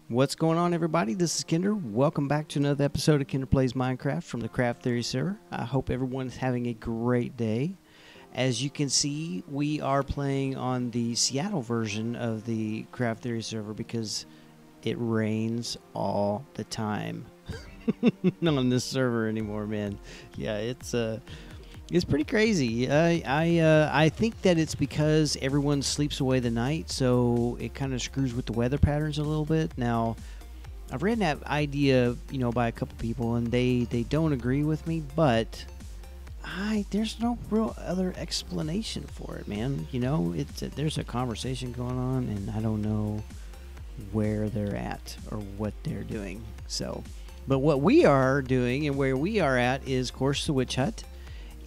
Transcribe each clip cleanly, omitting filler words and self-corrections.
What's going on, everybody? This is Kender. Welcome back to another episode of Kender Plays Minecraft from the Craft Theory server. I hope everyone is having a great day. As you can see, we are playing on the Seattle version of the Craft Theory server because it rains all the time on this server anymore, man. Yeah, it's pretty crazy. I think that it's because everyone sleeps away the night, so it kind of screws with the weather patterns a little bit. Now, I've read that idea, by a couple people, and they don't agree with me, but there's no real other explanation for it, man. There's a conversation going on, and I don't know where they're at or what they're doing. So, but what we are doing and where we are at is, of course, the Witch Hut.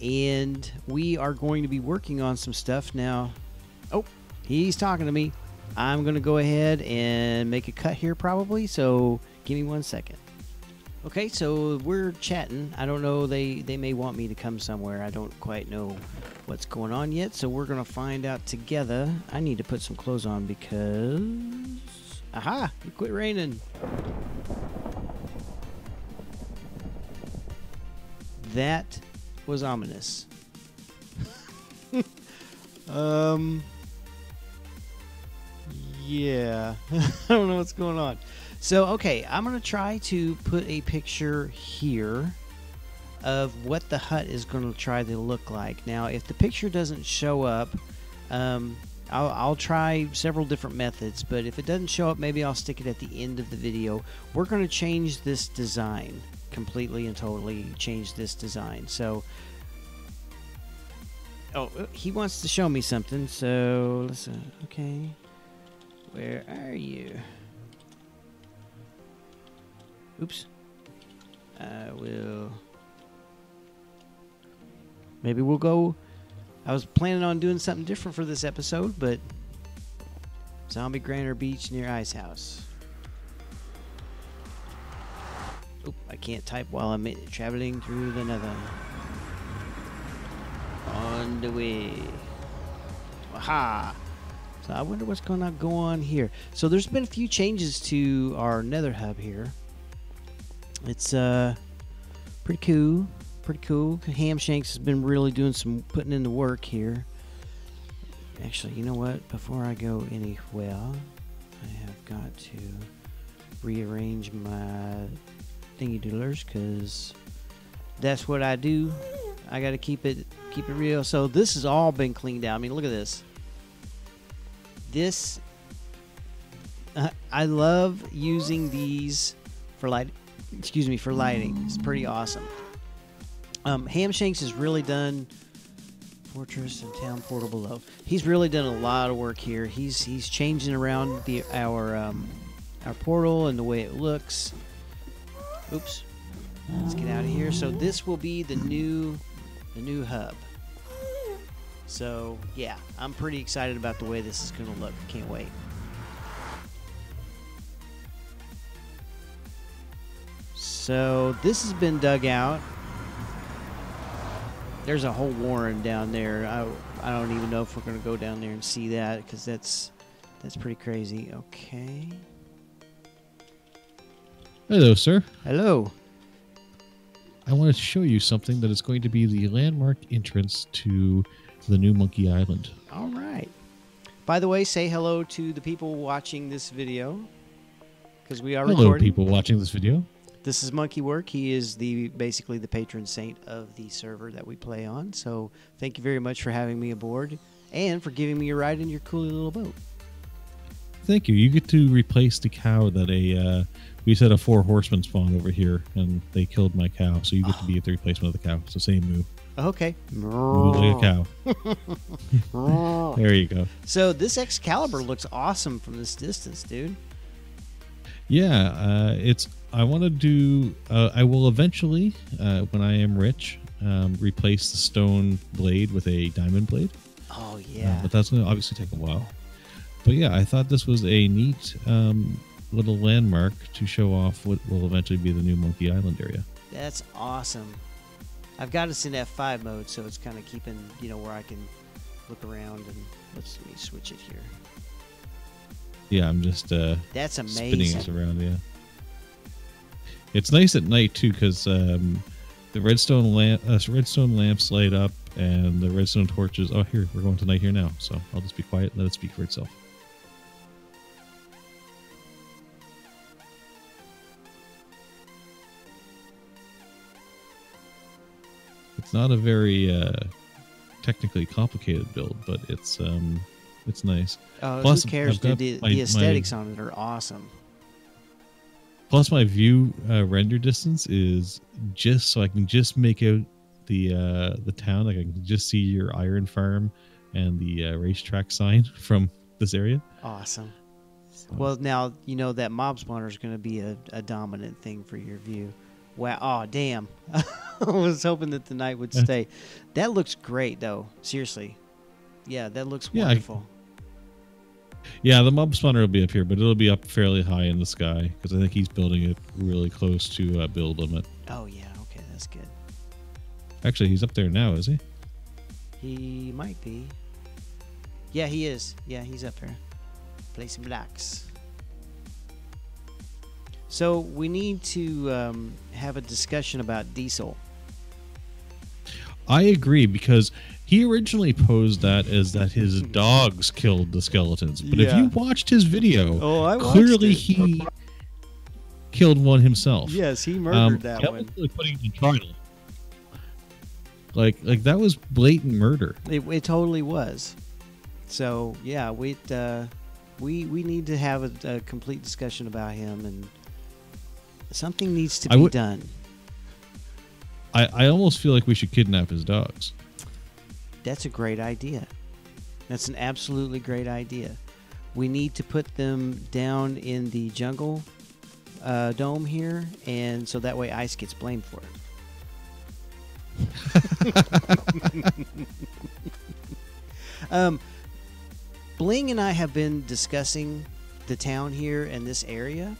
And we are going to be working on some stuff now. Oh, he's talking to me. I'm going to go ahead and make a cut here probably, so give me 1 second. Okay, so we're chatting. I don't know, they may want me to come somewhere. I don't quite know what's going on yet, so we're going to find out together. I need to put some clothes on because... Aha! It quit raining. That was ominous. Yeah. I don't know what's going on. So, okay, I'm going to try to put a picture here of what the hut is going to try to look like. Now, if the picture doesn't show up, I'll try several different methods, but if it doesn't show up, maybe I'll stick it at the end of the video. We're going to change this design completely and totally change this design. So, oh, he wants to show me something, so listen. Okay, where are you? Oops. Maybe we'll go. I was planning on doing something different for this episode, but Zombie Granite Beach near Ice House. Oop, I can't type while I'm traveling through the nether. On the way. Aha! So I wonder what's going to go on here. So there's been a few changes to our nether hub here. It's pretty cool. Pretty cool. Hamshanks has been really doing some putting in the work here. Actually, you know what? Before I go anywhere, I have got to rearrange my thingy doodlers because that's what I do. I got to keep it real. So this has all been cleaned out. I mean, look at this. I love using these for light. Excuse me, for lighting. It's pretty awesome. Hamshanks has really done fortress and town portal below. He's really done a lot of work here. He's changing around our portal and the way it looks. Oops. Let's get out of here. So this will be the new hub. So yeah, I'm pretty excited about the way this is going to look. Can't wait. So this has been dug out. There's a whole warren down there. I don't even know if we're going to go down there and see that because that's pretty crazy. Okay. Hello, sir. Hello. I wanted to show you something that is going to be the landmark entrance to the new Monkey Island. All right. By the way, say hello to the people watching this video because we are Hello, recording. people watching this video. This is Monkeywork. He is basically the patron saint of the server that we play on. So thank you very much for having me aboard and for giving me a ride in your cool little boat. Thank you. You get to replace the cow that we said a 4 horsemen spawn over here, and they killed my cow. So you get to be the replacement of the cow. It's the same move. Okay. Move like a cow. There you go. So this Excalibur looks awesome from this distance, dude. Yeah, I want to do. I will eventually, when I am rich, replace the stone blade with a diamond blade. Oh yeah. But that's going to obviously take a while. But yeah, I thought this was a neat little landmark to show off what will eventually be the new Monkey Island area. That's awesome. I've got us in F5 mode, so it's kind of keeping where I can look around and let me switch it here. Yeah, I'm just That's spinning amazing. us around. Yeah, it's nice at night too because the redstone lamps light up, and the redstone torches. Oh, here we're going to night here now. So I'll just be quiet and let it speak for itself. It's not a very technically complicated build, but it's nice. Plus, who cares, I've got dude? The aesthetics on it are awesome. Plus, my view render distance is just so I can just make out the town. Like I can just see your iron farm and the racetrack sign from this area. Awesome. Well, now you know that mob spawner is going to be a dominant thing for your view. Wow! Oh, damn! I was hoping that the night would stay. That looks great, though. Seriously, yeah, that looks wonderful. Yeah, the mob spawner will be up here, but it'll be up fairly high in the sky because I think he's building it really close to build limit. Oh yeah, okay, that's good. Actually, he's up there now, is he? He might be. Yeah, he is. Yeah, he's up there. Placing blocks. So we need to have a discussion about Diesel. I agree because he originally posed that as that his dogs killed the skeletons. But if you watched his video, clearly he killed one himself. Yes, he murdered that one. Was really putting him in trial. Like that was blatant murder. It totally was. So yeah, we need to have a complete discussion about him, and something needs to be done. I almost feel like we should kidnap his dogs. That's a great idea. That's an absolutely great idea. We need to put them down in the jungle dome here, and so that way Ice gets blamed for it. Bling and I have been discussing the town here and this area,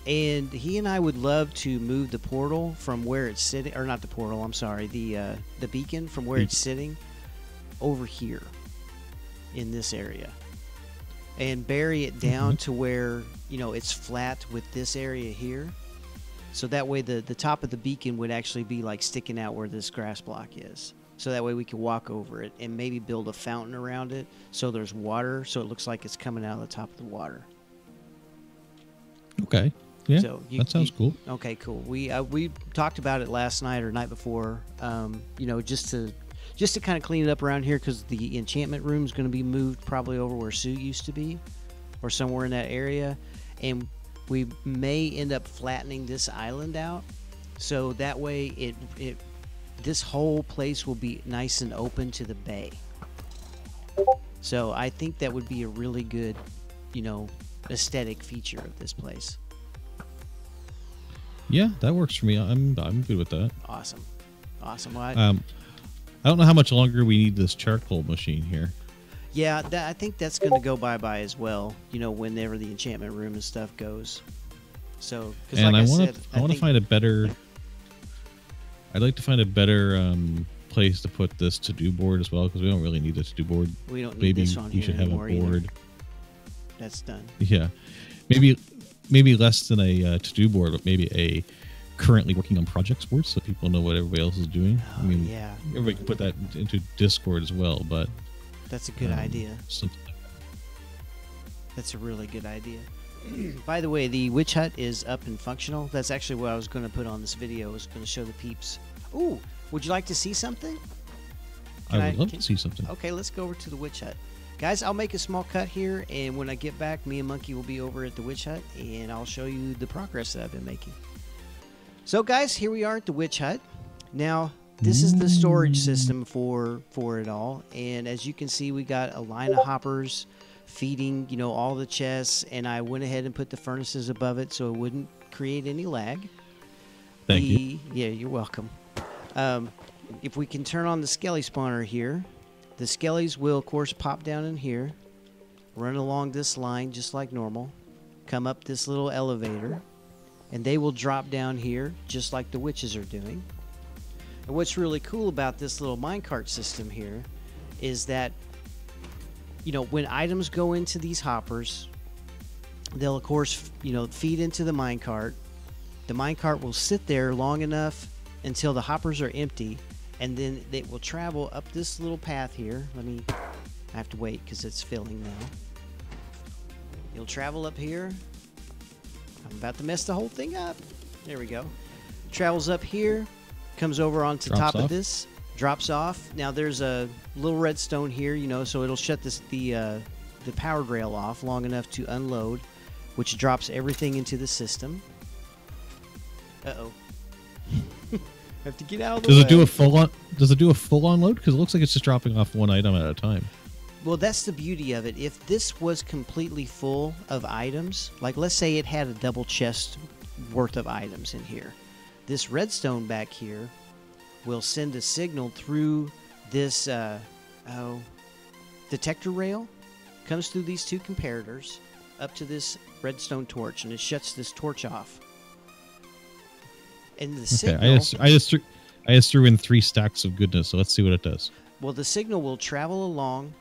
and he and I would love to move the portal from where it's sitting, or not the portal, I'm sorry, the beacon from where it's sitting over here in this area, and bury it down to where, you know, it's flat with this area here, so that way the top of the beacon would actually be like sticking out where this grass block is, so that way we can walk over it and maybe build a fountain around it so there's water, so it looks like it's coming out of the top of the water. Okay. Yeah, so that sounds cool. Okay, cool. We talked about it last night or night before. You know, just to kind of clean it up around here, because the enchantment room is going to be moved probably over where Sue used to be, or somewhere in that area, and we may end up flattening this island out, so that way this whole place will be nice and open to the bay. So I think that would be a really good, you know, aesthetic feature of this place. Yeah, that works for me. I'm good with that. Awesome. Well, I don't know how much longer we need this charcoal machine here. Yeah, I think that's going to go bye-bye as well, you know, whenever the enchantment room and stuff goes. So, because like I want to find a better... I'd like to find a better place to put this to-do board as well, because we don't really need a to-do board. We don't need this on here anymore. Maybe we should have a board. Either. That's done. Yeah. Maybe less than a to-do board, but maybe a currently working on projects board, so people know what everybody else is doing. Oh, I mean, yeah. Everybody can put that into Discord as well, but... That's a good idea. Something like that. That's a really good idea. By the way, the witch hut is up and functional. That's actually what I was going to put on this video. I was going to show the peeps. Ooh, would you like to see something? I would love to see something. Okay, let's go over to the witch hut. Guys, I'll make a small cut here, and when I get back, me and Monkey will be over at the witch hut, and I'll show you the progress that I've been making. So, guys, here we are at the witch hut. Now, this is the storage system for it all, and as you can see, we got a line of hoppers feeding, you know, all the chests, and I went ahead and put the furnaces above it so it wouldn't create any lag. Thank you. Yeah, you're welcome. If we can turn on the skelly spawner here, the skellies will, of course, pop down in here, run along this line just like normal, come up this little elevator, and they will drop down here just like the witches are doing. And what's really cool about this little minecart system here is that, you know, when items go into these hoppers, they'll of course, feed into the minecart. The minecart will sit there long enough until the hoppers are empty, and then it will travel up this little path here. I have to wait because it's filling now. You'll travel up here. I'm about to mess the whole thing up. There we go. Travels up here, comes over onto top of this, drops off. Now there's a little redstone here, so it'll shut the power rail off long enough to unload, which drops everything into the system. Uh-oh. I have to get out of the way. Does it do a full on load? Because it looks like it's just dropping off one item at a time. Well, that's the beauty of it. If this was completely full of items, like let's say it had a double chest worth of items in here, this redstone back here will send a signal through this detector rail, comes through these two comparators up to this redstone torch, and it shuts this torch off. And the signal... I just threw in 3 stacks of goodness, so let's see what it does. Well, the signal will travel along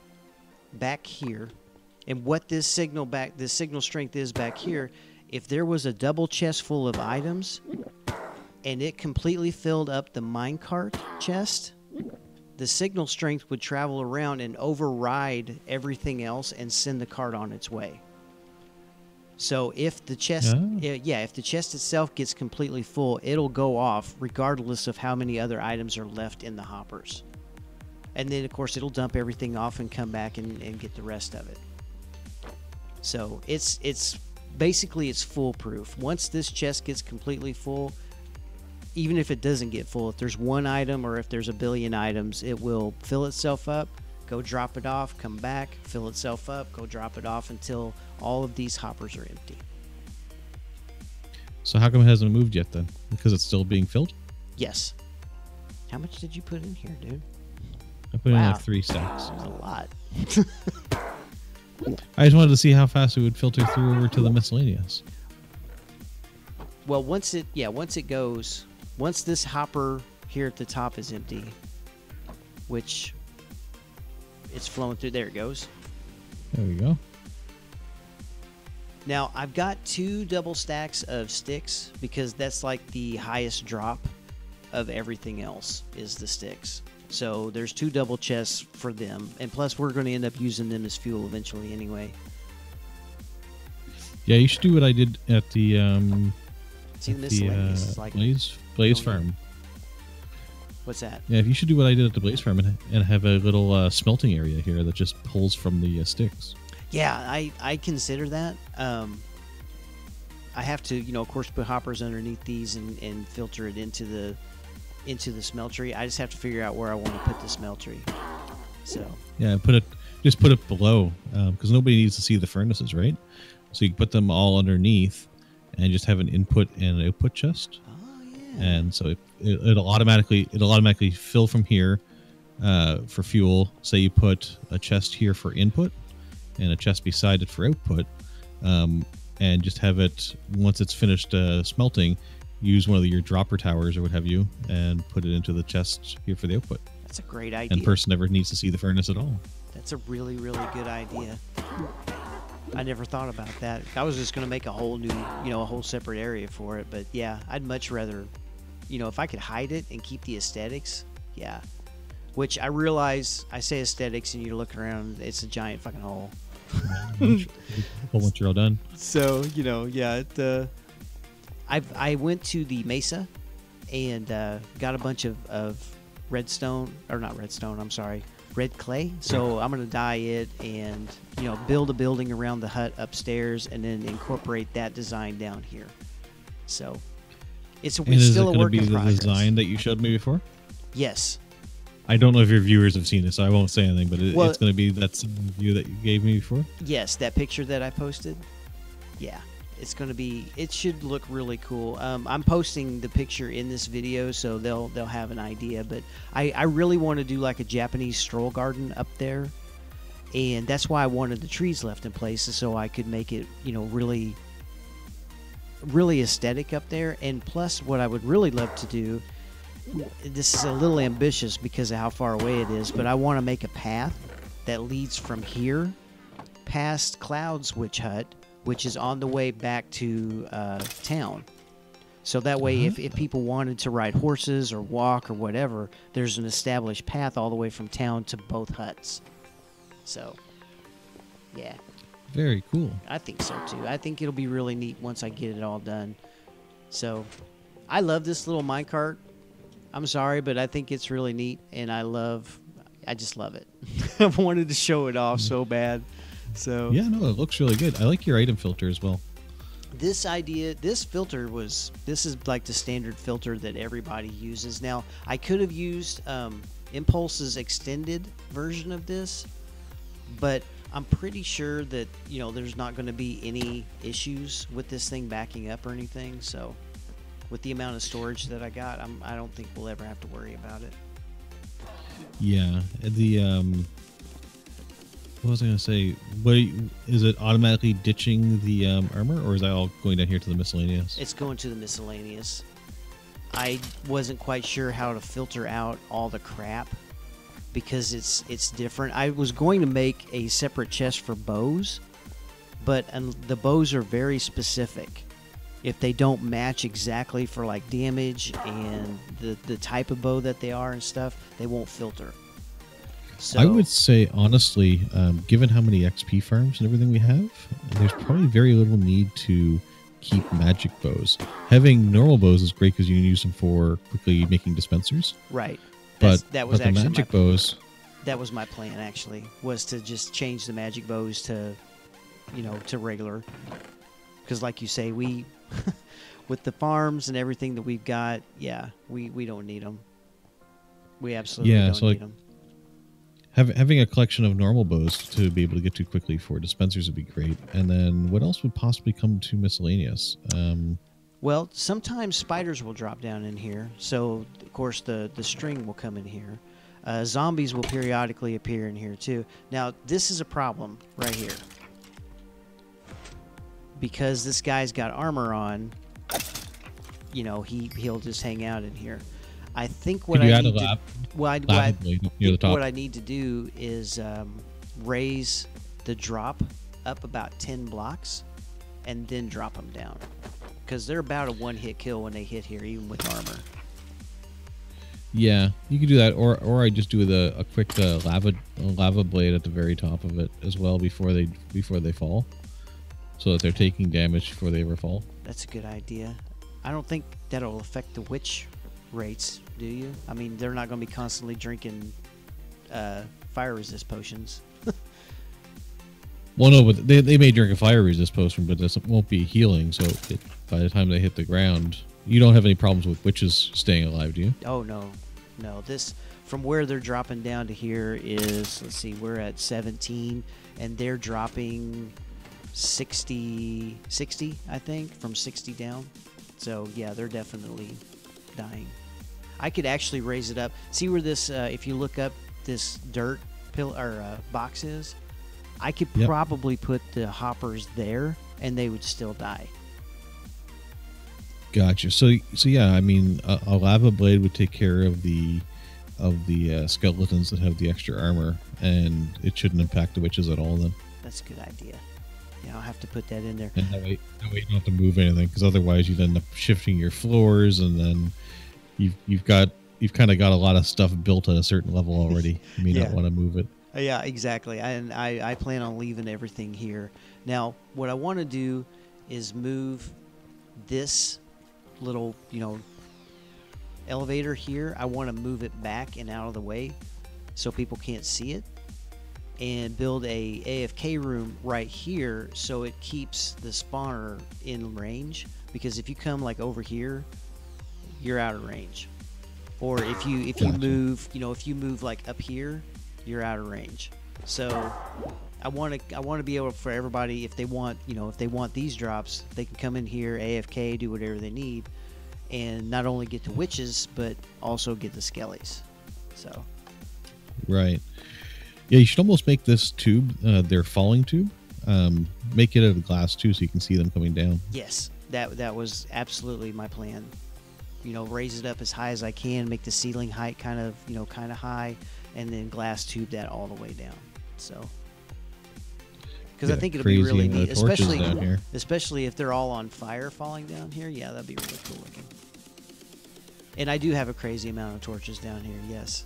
back here, and what this signal strength is back here, if there was a double chest full of items and it completely filled up the minecart chest, the signal strength would travel around and override everything else and send the cart on its way. So if the chest, if the chest itself gets completely full, it'll go off regardless of how many other items are left in the hoppers. And then, of course, it'll dump everything off and come back and get the rest of it. So it's basically foolproof. Once this chest gets completely full, even if it doesn't get full, if there's one item or if there's a billion items, it will fill itself up, go drop it off, come back, fill itself up, go drop it off until all of these hoppers are empty. So how come it hasn't moved yet then? Because it's still being filled? Yes. How much did you put in here, dude? I put in like 3 stacks. That's a lot. I just wanted to see how fast it would filter through over to the miscellaneous. Well, once this hopper here at the top is empty, which it's flowing through. There it goes. There we go. Now, I've got 2 double stacks of sticks because that's like the highest drop of everything else is the sticks. So there's 2 double chests for them. And plus, we're going to end up using them as fuel eventually anyway. Yeah, you should do what I did at the Blaze Farm. What's that? Yeah, you should do what I did at the Blaze Farm and have a little smelting area here that just pulls from the sticks. Yeah, I consider that. I have to, of course, put hoppers underneath these and filter it into the smeltery. I just have to figure out where I want to put the smeltery. So yeah, just put it below because nobody needs to see the furnaces, right? So you can put them all underneath and just have an input and an output chest. Oh yeah. And so it'll automatically fill from here for fuel. Say you put a chest here for input and a chest beside it for output, and just have it once it's finished smelting. Use one of your dropper towers or what have you, and put it into the chest here for the output. That's a great idea. And the person never needs to see the furnace at all. That's a really, really good idea. I never thought about that. I was just going to make a whole new, a whole separate area for it. But yeah, I'd much rather, if I could hide it and keep the aesthetics, yeah. Which I realize I say aesthetics and you're looking around, it's a giant fucking hole. Well, once you're all done. So, yeah, I went to the Mesa and got a bunch of red clay. So I'm going to dye it and, build a building around the hut upstairs and then incorporate that design down here. So it's still a work in progress. Is it going to be the design that you showed me before? Yes. I don't know if your viewers have seen it, so I won't say anything, but it's going to be that same view that you gave me before? Yes, that picture that I posted. Yeah. It's going to be, it should look really cool. I'm posting the picture in this video, so they'll have an idea. But I really want to do like a Japanese stroll garden up there. And that's why I wanted the trees left in place, so I could make it, really, really aesthetic up there. And plus, what I would really love to do, this is a little ambitious because of how far away it is, but I want to make a path that leads from here past Cloud's witch hut, which is on the way back to town. So that way, if people wanted to ride horses or walk or whatever, there's an established path all the way from town to both huts. So, yeah. Very cool. I think so, too. I think it'll be really neat once I get it all done. So, I love this little minecart. I'm sorry, but I think it's really neat, and I just love it. I wanted to show it off so bad. So yeah, no, it looks really good. I like your item filter as well. This filter this is like the standard filter that everybody uses. Now, I could have used Impulse's extended version of this, but I'm pretty sure that, there's not going to be any issues with this thing backing up or anything. So with the amount of storage that I got, I don't think we'll ever have to worry about it. Yeah, what was I going to say? Is it automatically ditching the armor, or is that all going down here to the miscellaneous? It's going to the miscellaneous. I wasn't quite sure how to filter out all the crap because it's different. I was going to make a separate chest for bows, but the bows are very specific. If they don't match exactly for like damage and the type of bow that they are and stuff, they won't filter. So, I would say, honestly, given how many XP farms and everything we have, there's probably very little need to keep magic bows. Having normal bows is great because you can use them for quickly making dispensers. Right. But that was the actually magic bows... That was my plan, actually, was to just change the magic bows to, to regular. Because like you say, we... with the farms and everything that we've got, we don't need them. We absolutely don't need them. Having a collection of normal bows to be able to get to quickly for dispensers would be great. And then what else would possibly come to miscellaneous? Well, sometimes spiders will drop down in here. So, of course, the string will come in here. Zombies will periodically appear in here, too. Now, this is a problem right here. Because this guy's got armor on, he'll just hang out in here. I think what I need to do is raise the drop up about 10 blocks and then drop them down. Because they're about a one-hit kill when they hit here, even with armor. Yeah, you could do that, or I just do a quick lava blade at the very top of it as well before they fall, so that they're taking damage before they ever fall. That's a good idea. I don't think that'll affect the witch rates, do you? I mean, they're not going to be constantly drinking fire resist potions. Well, no, but they may drink a fire resist potion, but this won't be healing. So by the time they hit the ground, you don't have any problems with witches staying alive, do you? Oh no. This from where they're dropping down to here is, let's see, we're at 17, and they're dropping 60, I think, from 60 down. So yeah, they're definitely dying. I could actually raise it up. See where this, if you look up this dirt box is, I could probably put the hoppers there, and they would still die. Gotcha. So yeah, I mean, a lava blade would take care of the skeletons that have the extra armor, and it shouldn't impact the witches at all. Then that's a good idea. Yeah, I'll have to put that in there. And that way you don't have to move anything, because otherwise you'd end up shifting your floors, and then you've kind of got a lot of stuff built at a certain level already. You may not want to move it. Yeah, exactly. And I plan on leaving everything here. Now, what I want to do is move this little, elevator here. I want to move it back and out of the way so people can't see it, and build a AFK room right here so it keeps the spawner in range, because if you come like over here, you're out of range. Or if you move, if you move like up here, you're out of range. So I want to be able for everybody, if they want, if they want these drops, they can come in here, AFK, do whatever they need, and not only get the witches, but also get the skellies. So. Right. Yeah, you should almost make this tube, their falling tube, make it out of glass too, so you can see them coming down. Yes, that was absolutely my plan. Raise it up as high as I can, make the ceiling height kind of high, and then glass tube that all the way down. So. because I think it'll be really neat, especially if they're all on fire falling down here. Yeah, that'd be really cool looking. And I do have a crazy amount of torches down here. Yes,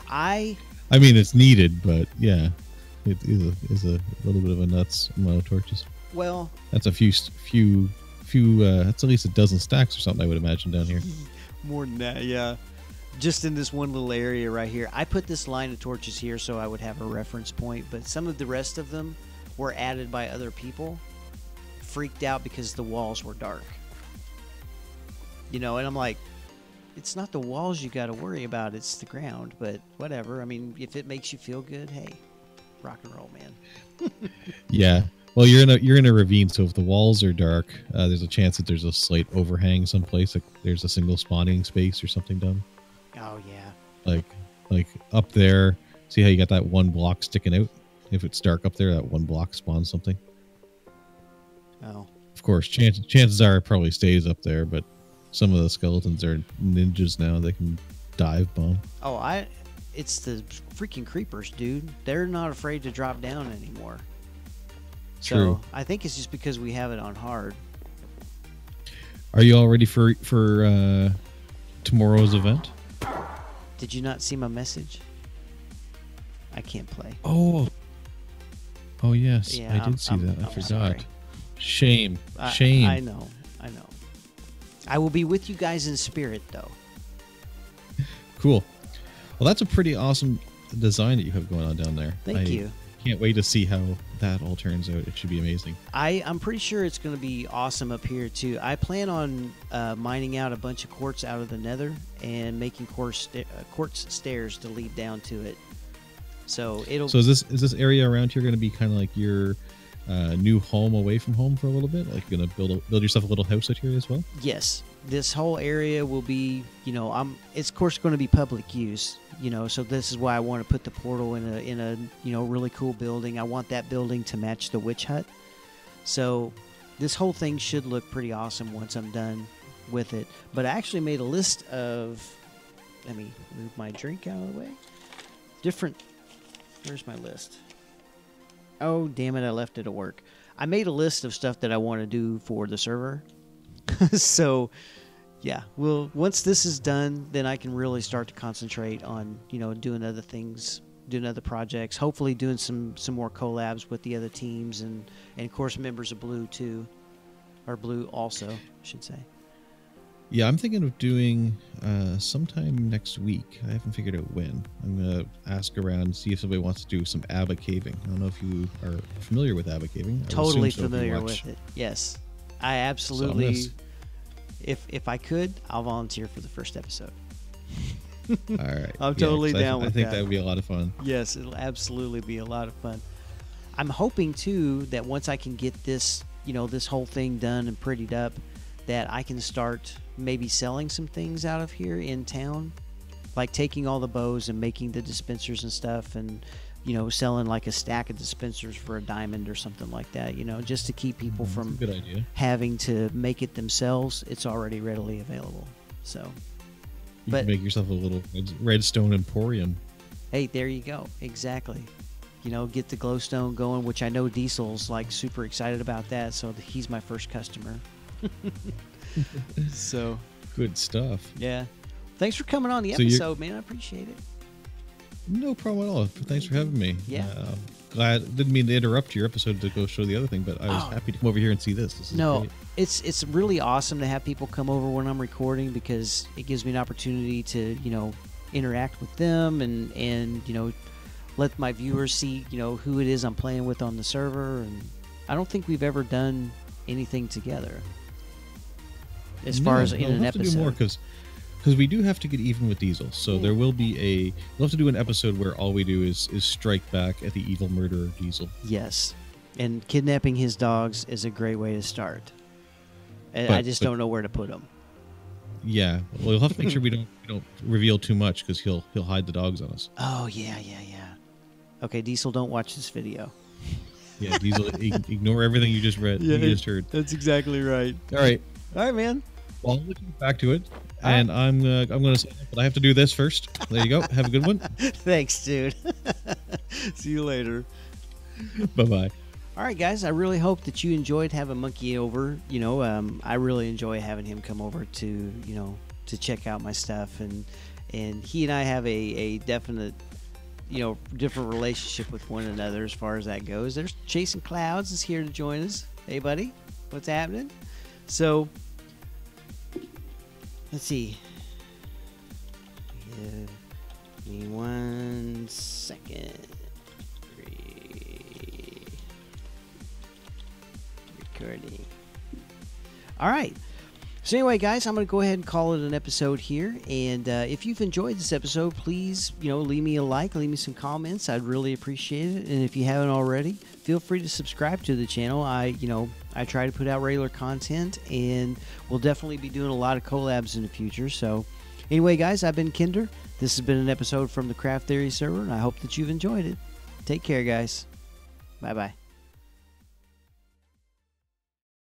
I mean it's needed, but yeah, it is a little bit of a nuts amount of torches. Well, that's a few. That's at least a dozen stacks or something, I would imagine, down here. More than that, yeah. Just in this one little area right here. I put this line of torches here so I would have a reference point, but some of the rest of them were added by other people. Freaked out because the walls were dark. You know, and I'm like, it's not the walls you got to worry about, it's the ground, but whatever. I mean, if it makes you feel good, hey, rock and roll, man. Yeah. Well, you're in a ravine, so if the walls are dark, there's a chance that there's a slight overhang someplace, like there's a single spawning space or something done. Oh yeah. Like up there, see how you got that one block sticking out? If it's dark up there, that one block spawns something. Oh. Of course, chances are it probably stays up there, but some of the skeletons are ninjas now. They can dive bomb. Oh, it's the freaking creepers, dude. They're not afraid to drop down anymore. True. So I think it's just because we have it on hard. Are you all ready for tomorrow's event? Did you not see my message? I can't play. Oh yes, yeah, I did see that. I forgot. Sorry. Shame. I know. I will be with you guys in spirit, though. Cool. Well, that's a pretty awesome design that you have going on down there. Thank you. Can't wait to see how that all turns out. It should be amazing. I'm pretty sure it's going to be awesome up here too. I plan on mining out a bunch of quartz out of the nether and making quartz stairs to lead down to it. So is this area around here going to be kind of like your new home away from home for a little bit? Like you're going to build yourself a little house out here as well? Yes. This whole area will be, it's of course going to be public use, so this is why I want to put the portal in a really cool building. I want that building to match the witch hut. So this whole thing should look pretty awesome once I'm done with it. But I actually made a list of, let me move my drink out of the way. Where's my list? Oh, damn it, I left it at work. I made a list of stuff that I want to do for the server. So, yeah, once this is done, then I can really start to concentrate on, doing other things, doing other projects, hopefully doing some more collabs with the other teams and of course, members of Blue, too. Or Blue also, I should say. Yeah, I'm thinking of doing sometime next week. I haven't figured out when. I'm going to ask around and see if somebody wants to do some Abba caving. I don't know if you are familiar with Abba caving. Totally familiar with it, yes. I absolutely, if I could, I'll volunteer for the first episode. All right. I'm totally down with that. I think that would be a lot of fun. Yes, it'll absolutely be a lot of fun. I'm hoping, too, that once I can get this, this whole thing done and prettied up, that I can start maybe selling some things out of here in town. Like taking all the bows and making the dispensers and stuff and, selling like a stack of dispensers for $1 or something like that, just to keep people from good idea. Having to make it themselves. It's already readily available. So, you can make yourself a little redstone emporium. Hey, there you go. Exactly. Get the glowstone going, which I know Diesel's like super excited about that. So he's my first customer. So good stuff. Yeah. Thanks for coming on the episode, man. I appreciate it. No problem at all. Thanks for having me. Yeah. Glad. Didn't mean to interrupt your episode to go show the other thing, but I was happy to come over here and see this. This is great. It's really awesome to have people come over when I'm recording because it gives me an opportunity to interact with them and let my viewers see who it is I'm playing with on the server. And I don't think we've ever done anything together as far as in an episode. We'll have to do more because we do have to get even with Diesel. So there will be we'll have to do an episode where all we do is strike back at the evil murderer Diesel. Yes. And kidnapping his dogs is a great way to start. And I just don't know where to put them. Yeah. Well, we'll have to make sure we don't reveal too much because he'll hide the dogs on us. Oh, yeah. Okay, Diesel, don't watch this video. Yeah, Diesel, ignore everything you just read. Yeah, you just heard. That's exactly right. All right, man. Well, I'll let you get back to it, and I'm going to say, but I have to do this first. There you go. Have a good one. Thanks, dude. See you later. Bye-bye. All right, guys, I really hope that you enjoyed having Monkey over. I really enjoy having him come over to, to check out my stuff. And he and I have a definite, different relationship with one another as far as that goes. There's Chasing Clouds is here to join us. Hey, buddy, what's happening? So, let's see. Give me 1 second. Recording. All right. So anyway, guys, I'm going to go ahead and call it an episode here. And if you've enjoyed this episode, please, leave me a like, leave me some comments. I'd really appreciate it. And if you haven't already, feel free to subscribe to the channel. I try to put out regular content, and we'll definitely be doing a lot of collabs in the future. So anyway, guys, I've been Kender. This has been an episode from the Craft Theory server, and I hope that you've enjoyed it. Take care, guys. Bye-bye.